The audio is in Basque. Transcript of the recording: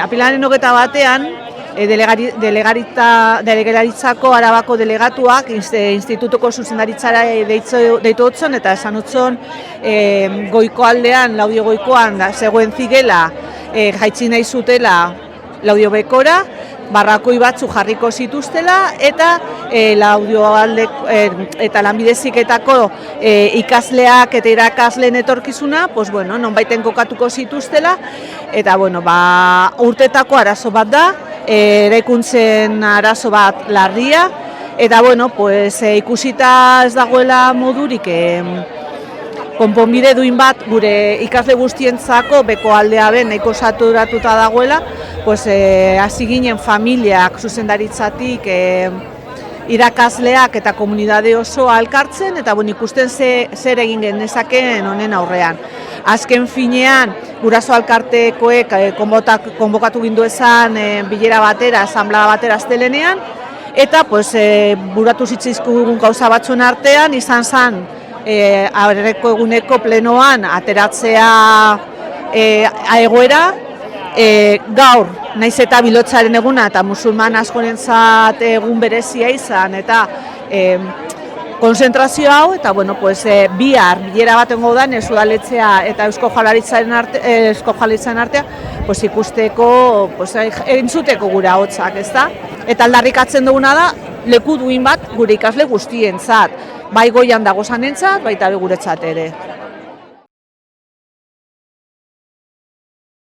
Apilaren 21 delegaritzako Arabako delegatuak institutuko zuzendaritzara deitu otzon eta esan otzon goiko aldean, Laudio goikoan zegoen zigela jaitsi nahi zutela Laudio bekora, barrakoi batzu jarriko zituztela eta Laudio eta lanbideziketako ikasleak eta irakasleen etorkizuna, nonbaiten kokatuko zituztela eta urtetako arazo bat da, eraikuntzen arazo bat larria eta ikusita ez dagoela modurik konponbide duin bat gure ikasle guztientzako beko aldea ben nahiko saturatuta dagoela, hasi ginen familiak zuzendaritzatik irakasleak eta komunidade osoa elkartzen eta ikusten zer egin genezakeen honen aurrean. Azken finean, guraso alkartekoek konbokatu gindu esan bilera batera, asanblada batera astelenean, eta buratu zitzaizkigun gauza batzuen artean, izan zen aurreko eguneko plenoan ateratzea egoera, gaur, naiz eta bilotzaren eguna eta musulman askorentzat egun berezia izan eta konzentrazio hau eta bihar bilera bat egongo da Udaletxea eta Eusko Jaurlaritzaren artean ikusteko, entzuteko gure ahotsak, ezta? Eta aldarrikatzen duguna da leku duin bat gure ikasle guztientzat, bai goian dagozanentzat, baita guretzat ere.